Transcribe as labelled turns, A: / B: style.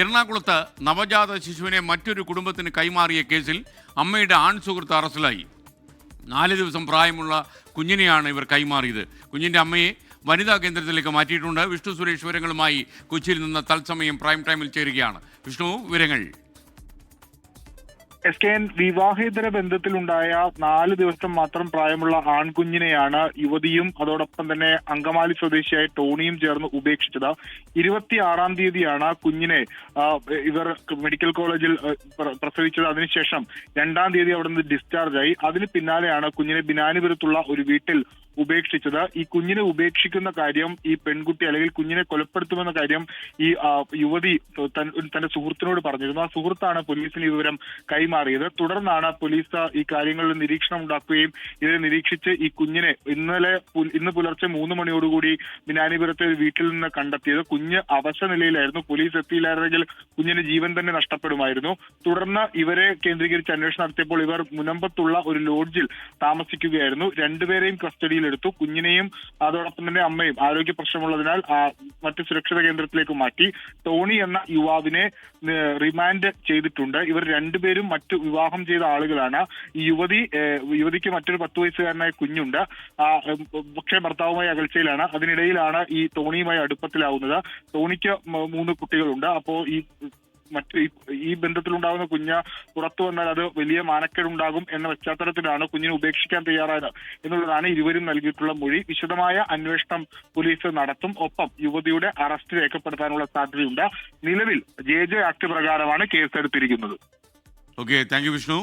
A: എറണാകുളത്ത് നവജാത ശിശുവിനെ മറ്റൊരു കുടുംബത്തിന് കൈമാറിയ കേസിൽ അമ്മയുടെ ആൺ സുഹൃത്ത് അറസ്റ്റിലായി. 4 ദിവസം പ്രായമുള്ള കുഞ്ഞിനെയാണ് ഇവർ കൈമാറിയത്. കുഞ്ഞിൻ്റെ അമ്മയെ വനിതാ കേന്ദ്രത്തിലേക്ക് മാറ്റിയിട്ടുണ്ട്. വിഷ്ണു സുരേഷ് വിവരങ്ങളുമായി കൊച്ചിയിൽ നിന്ന് തത്സമയം പ്രൈം ടൈമിൽ ചേരുകയാണ്. വിഷ്ണു, വിവരങ്ങൾ.
B: SKN വിവാഹേതര ബന്ധത്തിലുണ്ടായ 4 ദിവസം മാത്രം പ്രായമുള്ള ആൺകുഞ്ഞിനെയാണ് യുവതിയും അതോടൊപ്പം തന്നെ അങ്കമാലി സ്വദേശിയായ ടോണിയും ചേർന്ന് ഉപേക്ഷിച്ചത്. 26-ാം തീയതിയാണ് കുഞ്ഞിനെ ഇവർ മെഡിക്കൽ കോളേജിൽ പ്രസവിച്ചത്. അതിനുശേഷം 2-ാം തീയതി അവിടെ നിന്ന് ഡിസ്ചാർജ് ആയി. അതിന് പിന്നാലെയാണ് കുഞ്ഞിനെ ബിനാനിപുരത്തുള്ള ഒരു വീട്ടിൽ ഉപേക്ഷിച്ചത്. ഈ കുഞ്ഞിനെ ഉപേക്ഷിക്കുന്ന കാര്യം ഈ പെൺകുട്ടി അല്ലെങ്കിൽ കുഞ്ഞിനെ കൊലപ്പെടുത്തുമെന്ന കാര്യം ഈ യുവതി തന്റെ സുഹൃത്തിനോട് പറഞ്ഞിരുന്നു. ആ സുഹൃത്താണ് പോലീസിന് ഈ വിവരം കൈമാറിയത്. തുടർന്നാണ് പോലീസ് ഈ കാര്യങ്ങളിൽ നിരീക്ഷണം ഉണ്ടാക്കുകയും ഇതിനെ നിരീക്ഷിച്ച് ഈ കുഞ്ഞിനെ ഇന്ന് പുലർച്ചെ 3 മണിയോടുകൂടി ബിനാനിപുരത്തെ ഒരു വീട്ടിൽ നിന്ന് കണ്ടെത്തിയത്. കുഞ്ഞ് അവശ നിലയിലായിരുന്നു. പോലീസ് എത്തിയില്ലായിരുന്നെങ്കിൽ കുഞ്ഞിന് ജീവൻ തന്നെ നഷ്ടപ്പെടുമായിരുന്നു. തുടർന്ന് ഇവരെ കേന്ദ്രീകരിച്ച് അന്വേഷണം നടത്തിയപ്പോൾ ഇവർ മുനമ്പത്തുള്ള ഒരു ലോഡ്ജിൽ താമസിക്കുകയായിരുന്നു. രണ്ടുപേരെയും കസ്റ്റഡിയിൽ എടുത്തു. കുഞ്ഞിനെയും അതോടൊപ്പം തന്നെ അമ്മയും ആരോഗ്യ പ്രശ്നമുള്ളതിനാൽ മറ്റ് സുരക്ഷിത കേന്ദ്രത്തിലേക്ക് മാറ്റി. ടോണി എന്ന യുവാവിനെ റിമാൻഡ് ചെയ്തിട്ടുണ്ട്. ഇവർ രണ്ടുപേരും മറ്റു വിവാഹം ചെയ്ത ആളുകളാണ്. ഈ യുവതിക്ക് മറ്റൊരു 10 വയസ്സുകാരനായ കുഞ്ഞുണ്ട്. പക്ഷേ ഭർത്താവുമായി അകൽച്ചയിലാണ്. അതിനിടയിലാണ് ഈ ടോണിയുമായി അടുപ്പത്തിലാവുന്നത്. ടോണിക്ക് 3 കുട്ടികളുണ്ട്. അപ്പോ ഈ ബന്ധത്തിലുണ്ടാകുന്ന കുഞ്ഞ് പുറത്തു വന്നാൽ അത് വലിയ മാനക്കേടുണ്ടാകും എന്ന പശ്ചാത്തലത്തിലാണ് കുഞ്ഞിനെ ഉപേക്ഷിക്കാൻ തയ്യാറായത് എന്നുള്ളതാണ് ഇരുവരും നൽകിയിട്ടുള്ള മൊഴി. വിശദമായ അന്വേഷണം പോലീസ് നടത്തും. ഒപ്പം യുവതിയുടെ അറസ്റ്റ് രേഖപ്പെടുത്താനുള്ള സാധ്യതയുണ്ട്. നിലവിൽ JJ ആക്ട് പ്രകാരമാണ് കേസെടുത്തിരിക്കുന്നത്.
A: Okay, thank you Vishnu.